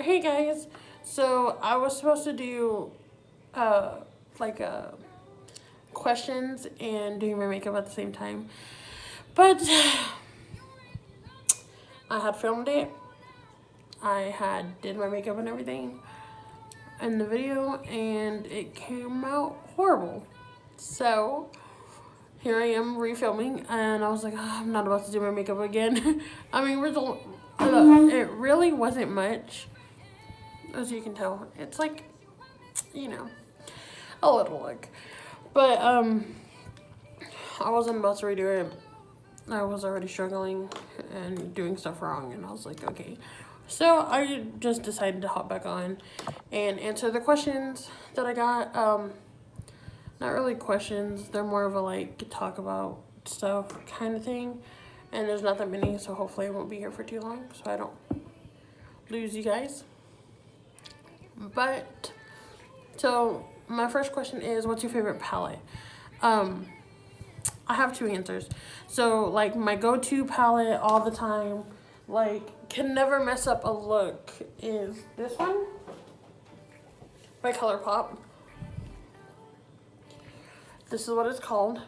Hey guys, so I was supposed to do like questions and doing my makeup at the same time, but I had filmed it. I had did my makeup and everything in the video, and it came out horrible. So here I am refilming, and I was like, "Oh, I'm not about to do my makeup again." I mean, it really wasn't much, as you can tell. It's like, you know, a little look. But I wasn't about to redo it. I was already struggling and doing stuff wrong, and I was like, okay. So I just decided to hop back on and answer the questions that I got. Not really questions, they're more of a like talk about stuff kind of thing. And there's not that many, so hopefully I won't be here for too long so I don't lose you guys. But so my first question is, what's your favorite palette? I have two answers. So like my go-to palette all the time, like can never mess up a look, is this one by ColourPop. This is what it's called.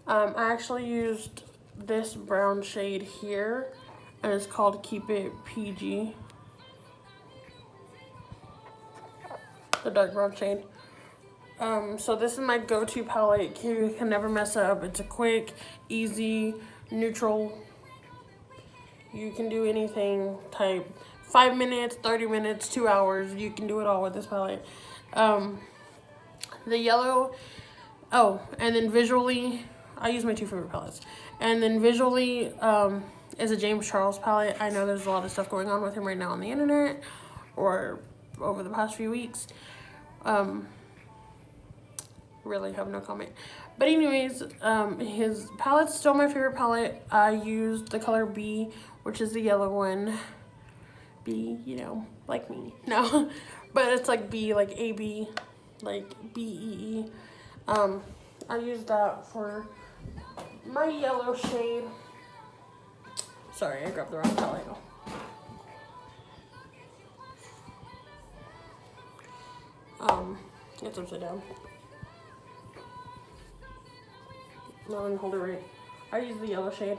I actually used this brown shade here, and it's called Keep It PG. The dark brown shade. So this is my go-to palette. You can never mess up. It's a quick, easy, neutral. You can do anything type 5 minutes, 30 minutes, 2 hours. You can do it all with this palette. The yellow, and then visually, I use my two favorite palettes. And then visually is a James Charles palette. I know there's a lot of stuff going on with him right now on the internet or over the past few weeks. Really have no comment. But anyways, his palette's still my favorite palette. I used the color B, which is the yellow one. B, you know, like me. No, but it's like B, like AB, like BEE. I used that for my yellow shade. Sorry, I grabbed the wrong palette. It's upside down. No, let me hold it right. I use the yellow shade.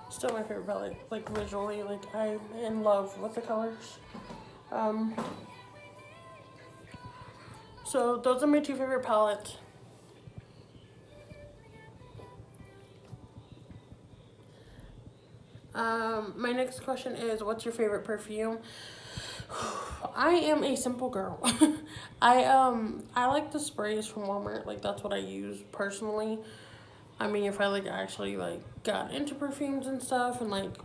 Still my favorite palette, like visually, like I'm in love with the colors. So those are my two favorite palettes. My next question is, what's your favorite perfume? I am a simple girl. I like the sprays from Walmart. Like that's what I use personally. I mean, if I like actually like got into perfumes and stuff, and like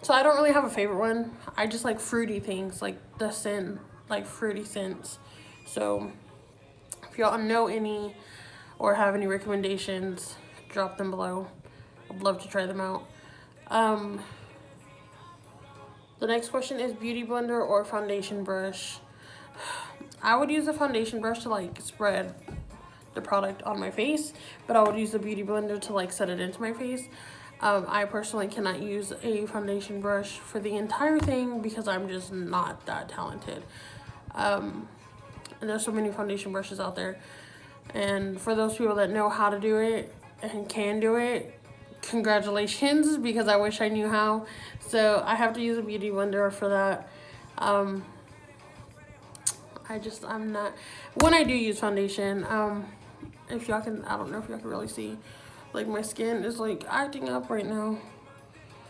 so I don't really have a favorite one. I just like fruity things, like the scent, like fruity scents. So if y'all know any or have any recommendations, drop them below. I'd love to try them out. The next question is beauty blender or foundation brush. I would use a foundation brush to like spread the product on my face, but I would use the beauty blender to like set it into my face. I personally cannot use a foundation brush for the entire thing because I'm just not that talented. And there's so many foundation brushes out there. And for those people that know how to do it and can do it, congratulations, because I wish I knew how. So I have to use a beauty blender for that. I'm not, when I do use foundation, if y'all can, I don't know if y'all can really see, like my skin is like acting up right now.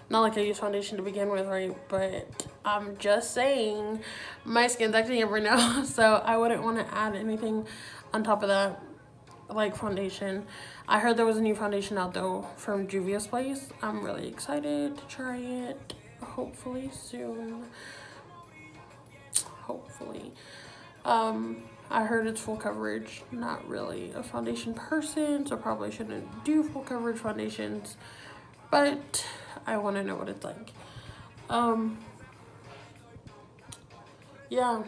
Not like I use foundation to begin with, right? But I'm just saying my skin's acting up right now. So I wouldn't want to add anything on top of that, like foundation. I heard there was a new foundation out though from Juvia's Place. I'm really excited to try it, hopefully soon. Hopefully. I heard it's full coverage. Not really a foundation person, so probably shouldn't do full coverage foundations, but I want to know what it's like. Yeah.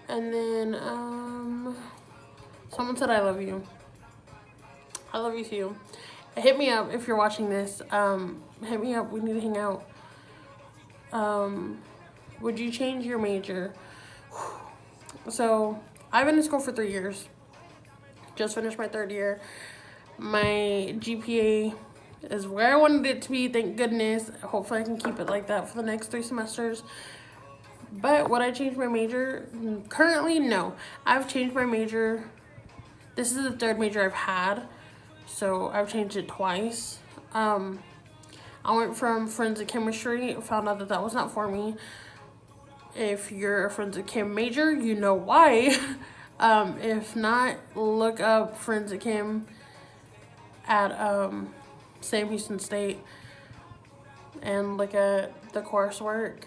And then someone said I love you. I love you too. hit me up if you're watching this. Hit me up. We need to hang out. Would you change your major? So I've been in school for 3 years. Just finished my 3rd year. My GPA is where I wanted it to be, thank goodness. Hopefully I can keep it like that for the next 3 semesters. But would I change my major? Currently, no. I've changed my major. This is the 3rd major I've had, so I've changed it twice. I went from forensic chemistry, found out that that was not for me. If you're a forensic chem major, you know why. If not, look up forensic chem at Sam Houston State and look at the coursework.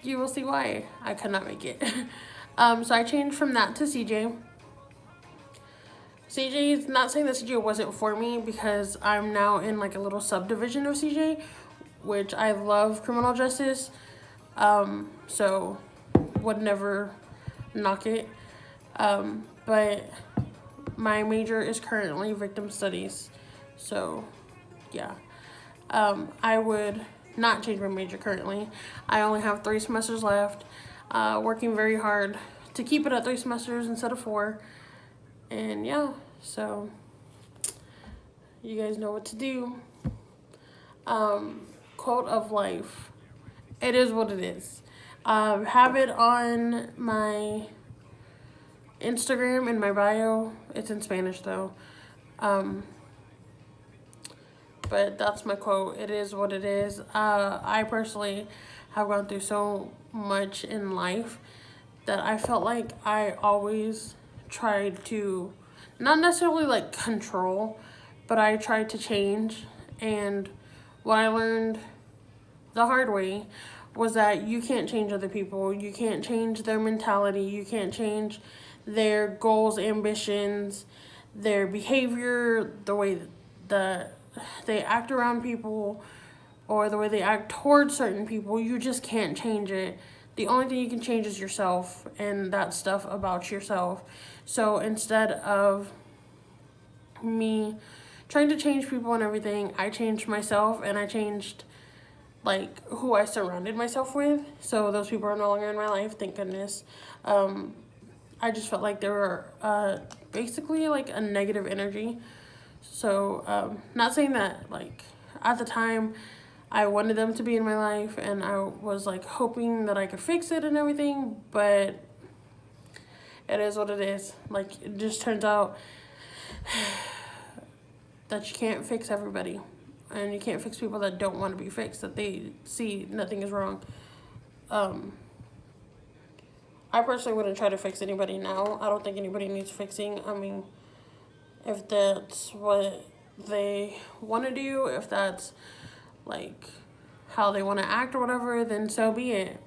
You will see why I could not make it. So I changed from that to CJ. CJ is not saying that CJ wasn't for me, because I'm now in like a little subdivision of CJ, which I love criminal justice. So would never knock it. But my major is currently victim studies. So yeah. I would not change my major currently. I only have 3 semesters left. Working very hard to keep it at 3 semesters instead of 4. And yeah, so you guys know what to do. Quote of life. It is what it is. Have it on my Instagram in my bio. It's in Spanish though. But that's my quote. It is what it is. I personally have gone through so much in life that I felt like I always tried to, not necessarily like control, but I tried to change. And what I learned the hard way was that you can't change other people. You can't change their mentality. You can't change their goals, ambitions, their behavior, the way that they act around people, or the way they act towards certain people. You just can't change it. The only thing you can change is yourself and that stuff about yourself. So instead of me trying to change people and everything, I changed myself, and I changed like who I surrounded myself with. So those people are no longer in my life, thank goodness. I just felt like they were basically like a negative energy. So not saying that like at the time I wanted them to be in my life and I was like hoping that I could fix it and everything, but it is what it is. Like, it just turns out that you can't fix everybody, and you can't fix people that don't want to be fixed, that they see nothing is wrong. I personally wouldn't try to fix anybody now. I don't think anybody needs fixing. I mean, if that's what they want to do, if that's like how they want to act or whatever, then so be it.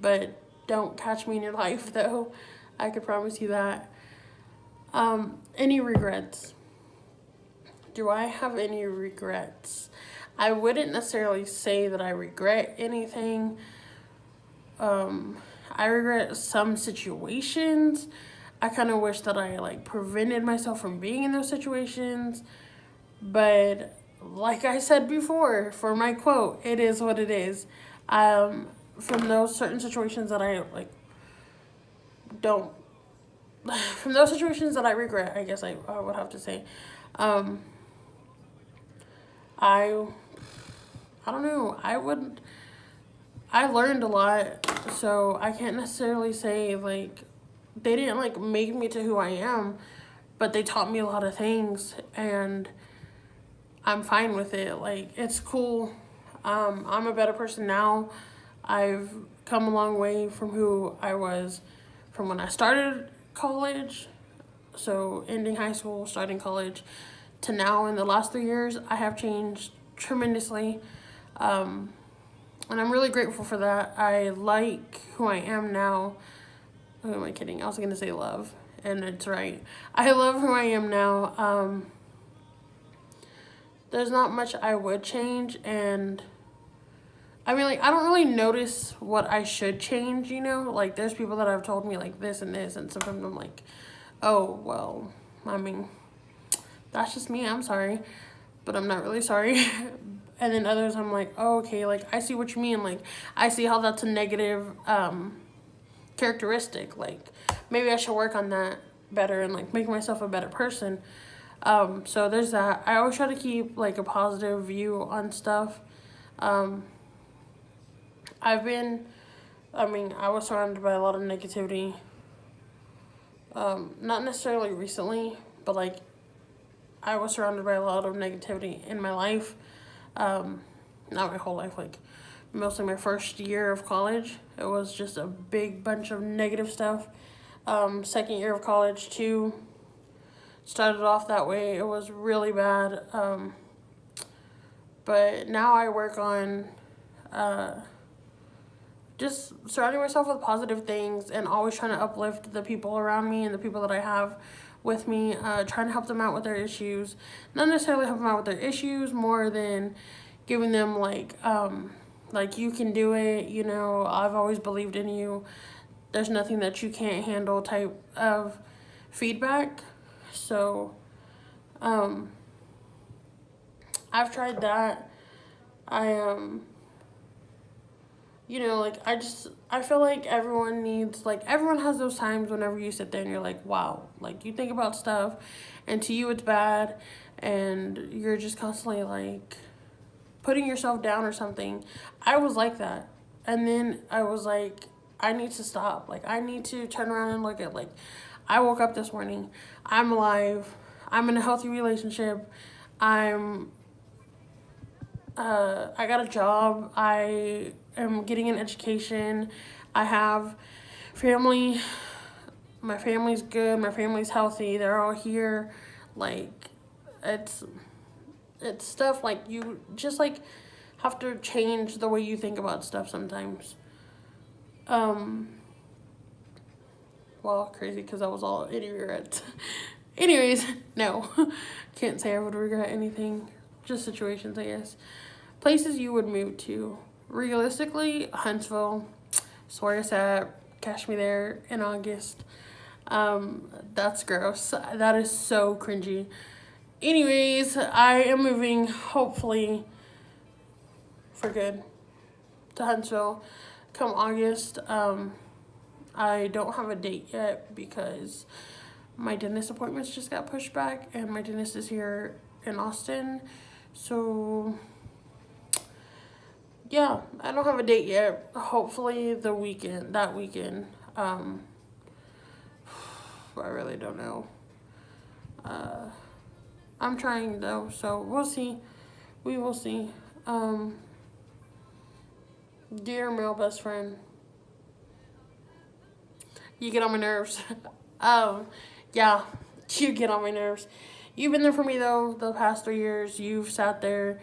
But don't catch me in your life, though. I could promise you that. Any regrets? Do I have any regrets? I wouldn't necessarily say that I regret anything. I regret some situations. I kind of wish that I like prevented myself from being in those situations. But like I said before, for my quote, it is what it is. From those certain situations that I like don't, from those situations that I regret, I guess I would have to say, I don't know, I learned a lot, so I can't necessarily say like they didn't like make me to who I am, but they taught me a lot of things, and I'm fine with it. Like, it's cool. I'm a better person now. I've come a long way from who I was from when I started college, so ending high school, starting college, to now. In the last 3 years, I have changed tremendously, and I'm really grateful for that. I like who I am now. Who am I kidding? I was gonna say love, and it's right. I love who I am now. There's not much I would change, and I mean, like, I don't really notice what I should change, you know? Like, there's people that have told me, like, this and this, and sometimes I'm like, oh, well, I mean, that's just me, I'm sorry. but I'm not really sorry. And then others I'm like, oh, okay, like I see what you mean. Like I see how that's a negative characteristic. Like maybe I should work on that better and like make myself a better person. So there's that. I always try to keep like a positive view on stuff. Um, I was surrounded by a lot of negativity. Not necessarily recently, but like I was surrounded by a lot of negativity in my life. Not my whole life, like mostly my first year of college. It was just a big bunch of negative stuff. Second year of college too started off that way. It was really bad. But now I work on just surrounding myself with positive things and always trying to uplift the people around me and the people that I have with me, trying to help them out with their issues. Not necessarily help them out with their issues, more than giving them like you can do it, you know, I've always believed in you. There's nothing that you can't handle type of feedback. So I've tried that. You know, like I feel like everyone has those times whenever you sit there and you're like, wow, like you think about stuff and to you it's bad and you're just constantly like putting yourself down or something. I was like that. And then I was like, I need to stop. Like I need to turn around and look at like I woke up this morning. I'm alive. I'm in a healthy relationship. I got a job. I am getting an education. I have family. My family's good. My family's healthy. They're all here. Like, it's stuff like you just like have to change the way you think about stuff sometimes. Well, crazy because I was all any regrets. Anyways, no, can't say I would regret anything. Just situations, I guess. Places you would move to. Realistically, Huntsville. That's where it's at. Catch me there in August. That's gross. That is so cringy. Anyways, I am moving, hopefully, for good to Huntsville come August. I don't have a date yet because my dentist appointments just got pushed back and my dentist is here in Austin. So yeah, I don't have a date yet. Hopefully that weekend. I really don't know. I'm trying though, so we'll see. We will see. Dear male best friend, you get on my nerves. Yeah, you get on my nerves. You've been there for me though the past 3 years. You've sat there.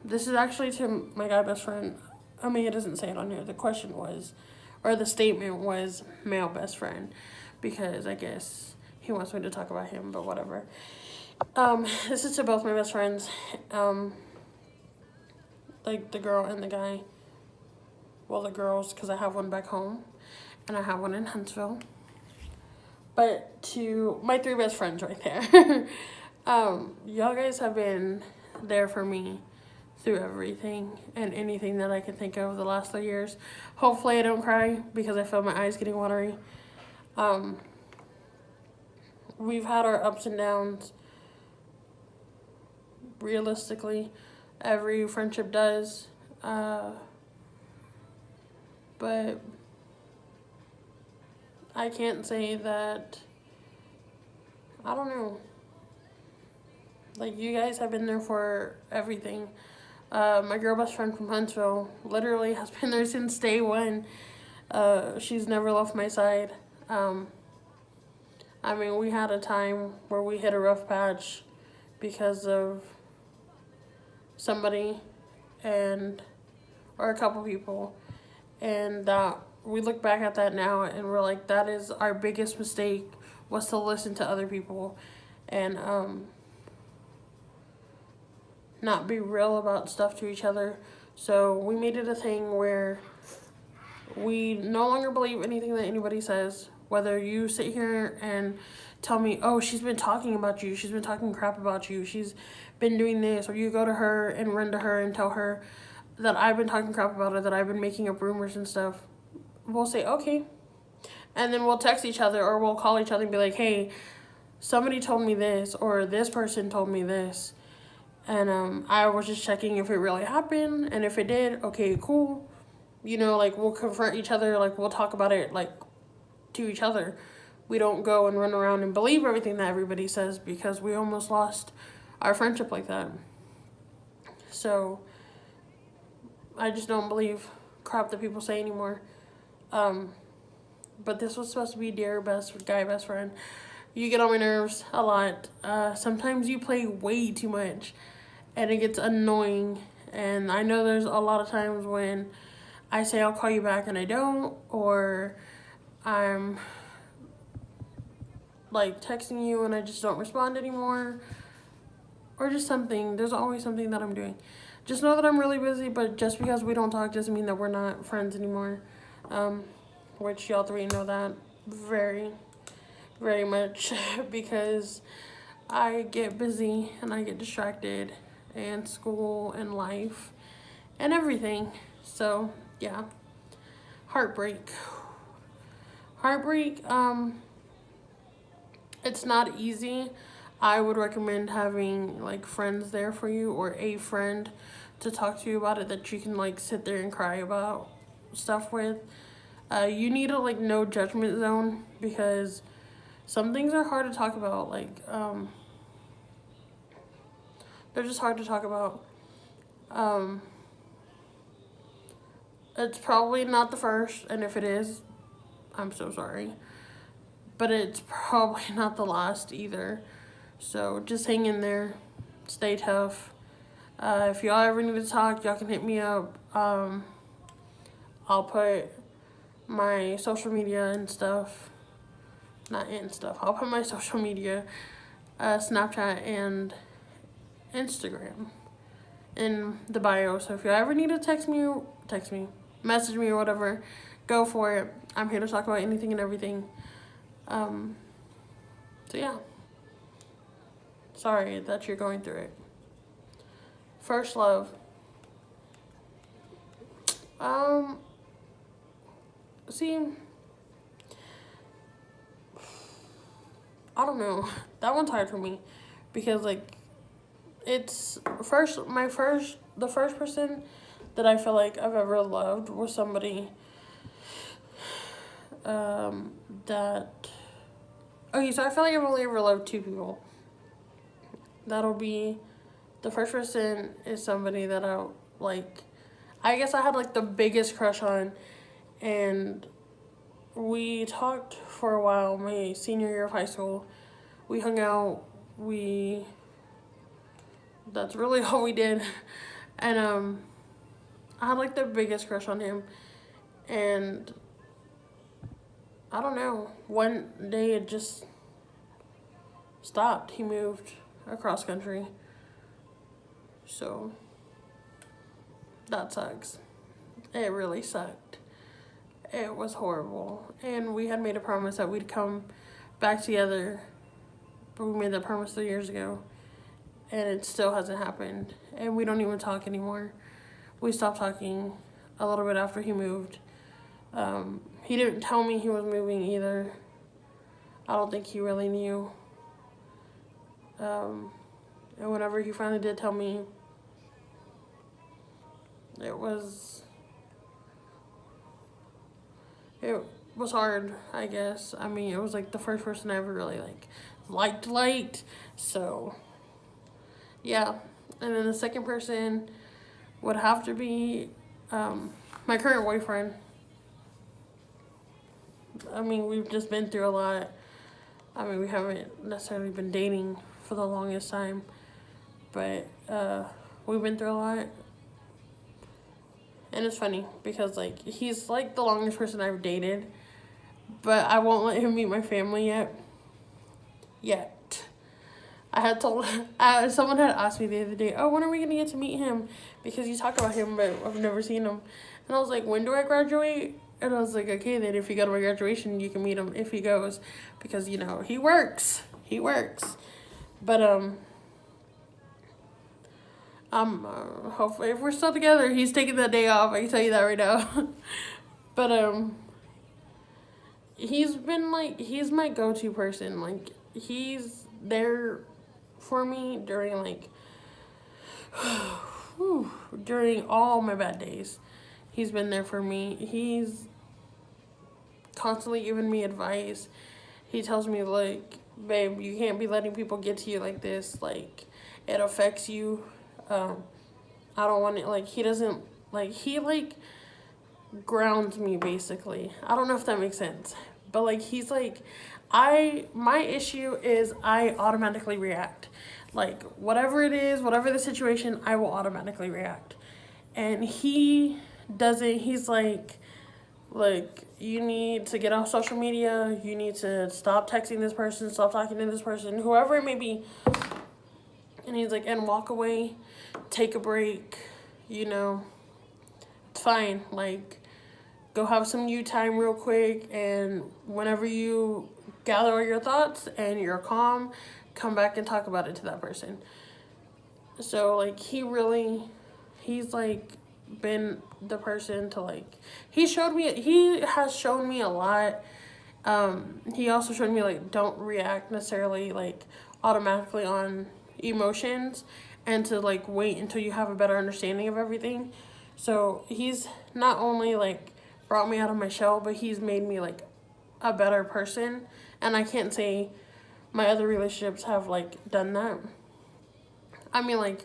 This is actually to my guy best friend. I mean, it doesn't say it on here. The question was, or the statement was male best friend, because I guess he wants me to talk about him, but whatever. This is to both my best friends. Like the girl and the guy. Well, the girls, because I have one back home, and I have one in Huntsville. But to my 3 best friends right there. Y'all guys have been there for me through everything and anything that I can think of the last 3 years. Hopefully I don't cry because I feel my eyes getting watery. We've had our ups and downs. Realistically, every friendship does. But I can't say that, I don't know. Like, you guys have been there for everything. My girl best friend from Huntsville literally has been there since day one. She's never left my side. I mean, we had a time where we hit a rough patch because of somebody or a couple people. And we look back at that now and we're like, that is our biggest mistake, was to listen to other people and not be real about stuff to each other. So we made it a thing where we no longer believe anything that anybody says. Whether you sit here and tell me, oh, she's been talking about you, she's been talking crap about you, she's been doing this, or you go to her and run to her and tell her that I've been talking crap about her, that I've been making up rumors and stuff, we'll say, okay. And then we'll text each other or we'll call each other and be like, hey, somebody told me this, or this person told me this. And I was just checking if it really happened. And if it did, okay, cool. You know, like, we'll confront each other. Like, we'll talk about it, like, to each other. We don't go and run around and believe everything that everybody says, because we almost lost our friendship like that. So I just don't believe crap that people say anymore. But this was supposed to be dear best friend. You get on my nerves a lot. Sometimes you play way too much and it gets annoying. And I know there's a lot of times when I say I'll call you back and I don't, or I'm like texting you and I just don't respond anymore, or just something. There's always something that I'm doing. Just know that I'm really busy, but just because we don't talk doesn't mean that we're not friends anymore. Which y'all three know that very, very much, because I get busy and I get distracted, and school and life and everything. So yeah, heartbreak. It's not easy. I would recommend having like friends there for you, or a friend to talk to you about it, that you can like sit there and cry about stuff with. You need a like no judgment zone, because some things are hard to talk about. Like they're just hard to talk about. It's probably not the first, and if it is, I'm so sorry. But it's probably not the last either. So just hang in there, stay tough. If y'all ever need to talk, y'all can hit me up. I'll put my social media and stuff, I'll put my social media, Snapchat and Instagram in the bio. So if you ever need to text me, message me or whatever, go for it. I'm here to talk about anything and everything. So yeah. Sorry that you're going through it. First love. See, I don't know. That one's hard for me, because like it's the first person that I feel like I've ever loved was somebody that okay, so I feel like I've only ever loved two people. That'll be, the first person is somebody that I guess I had like the biggest crush on, and we talked for a while my senior year of high school. We hung out, that's really all we did. And I had like the biggest crush on him, and I don't know, one day it just stopped. He moved across country. So that sucks. It really sucked. It was horrible. And we had made a promise that we'd come back together, but we made that promise 3 years ago, and it still hasn't happened. And we don't even talk anymore. We stopped talking a little bit after he moved. He didn't tell me he was moving either. I don't think he really knew. And whenever he finally did tell me, it was hard, I guess. I mean, it was like the first person I ever really liked. So yeah. And then the second person would have to be my current boyfriend. I mean, we've just been through a lot. I mean, we haven't necessarily been dating for the longest time, but we've been through a lot. And it's funny because like he's like the longest person I've dated, but I won't let him meet my family yet. I had told someone had asked me the other day, oh, when are we gonna get to meet him, because you talk about him but I've never seen him. And I was like, when do I graduate? And I was like, okay, then if you go to my graduation, you can meet him if he goes, because, you know, he works. But, hopefully if we're still together, he's taking that day off. I can tell you that right now. But, he's been like, he's my go-to person. Like, he's there for me during, like, during all my bad days. He's been there for me. He's constantly giving me advice. He tells me, like, babe, you can't be letting people get to you like this. Like, it affects you. I don't want it. Like, he doesn't, like, he, like, grounds me, basically. I don't know if that makes sense. But, like, he's, like, my issue is I automatically react. Like, whatever it is, whatever the situation, I will automatically react. And he doesn't, he's like, you need to get off social media. You need to stop texting this person, stop talking to this person, whoever it may be. And he's like, and walk away, take a break, you know, it's fine. Like, go have some you time real quick, and whenever you gather all your thoughts and you're calm, come back and talk about it to that person. So, like, he's, like, been the person to, like, he has shown me a lot. He also showed me, like, don't react necessarily, like, automatically on emotions, and to, like, wait until you have a better understanding of everything. So he's not only, like, brought me out of my shell, but he's made me, like, a better person. And I can't say my other relationships have, like, done that. I mean, like,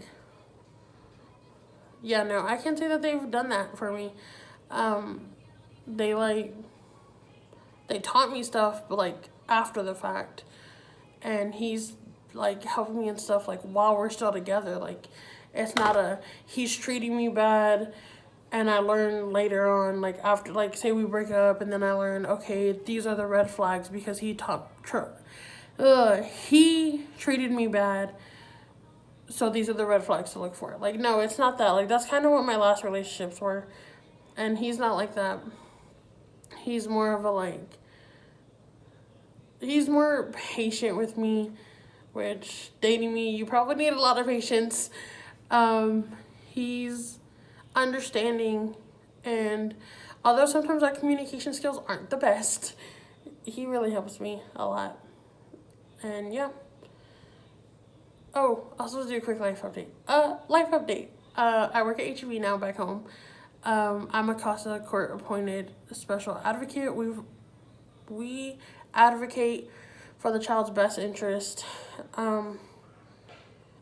yeah, no, I can't say that they've done that for me. They taught me stuff, but, like, after the fact. And he's, like, helping me and stuff, like, while we're still together. Like, it's not he's treating me bad, and I learn later on, like, after, like, say we break up, and then I learn, okay, these are the red flags because he treated me bad, so these are the red flags to look for. Like, no, it's not that. Like, that's kind of what my last relationships were, and he's not like that. He's more of a, like, he's more patient with me, which, dating me, you probably need a lot of patience. He's understanding, and although sometimes our communication skills aren't the best, he really helps me a lot. And yeah. Oh, I was supposed to do a quick life update. I work at HEB now back home. I'm a CASA court-appointed special advocate. We advocate for the child's best interest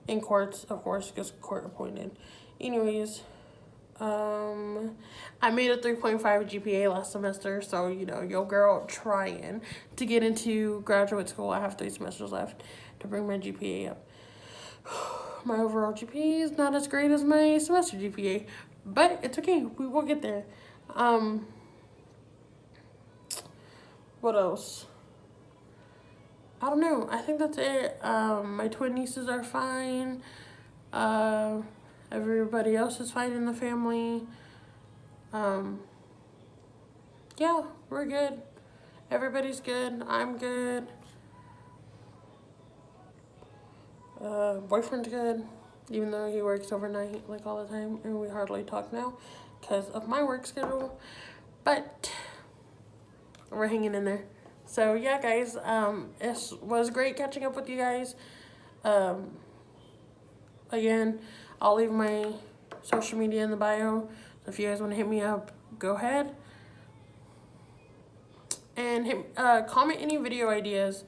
in courts, of course, because court-appointed. Anyways, I made a 3.5 GPA last semester, so, you know, your girl trying to get into graduate school. I have 3 semesters left to bring my GPA up. My overall GPA is not as great as my semester GPA, but it's okay. We will get there. What else? I don't know. I think that's it. My twin nieces are fine. Everybody else is fine in the family. Yeah, we're good. Everybody's good. I'm good. Boyfriend's good, even though he works overnight, like, all the time, and we hardly talk now because of my work schedule, but we're hanging in there. So yeah, guys, it was great catching up with you guys. Again, I'll leave my social media in the bio, so if you guys want to hit me up, go ahead. And comment any video ideas.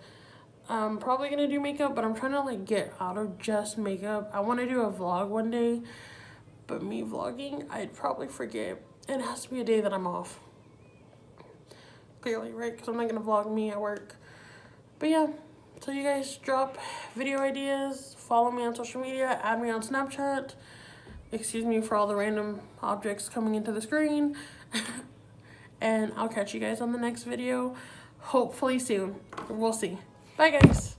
I'm probably gonna do makeup, but I'm trying to, like, get out of just makeup. I want to do a vlog one day, but me vlogging, I'd probably forget. And it has to be a day that I'm off. Clearly, right? Because I'm not gonna vlog me at work. But yeah, so you guys drop video ideas, follow me on social media, add me on Snapchat. Excuse me for all the random objects coming into the screen. And I'll catch you guys on the next video, hopefully soon. We'll see. Bye, guys.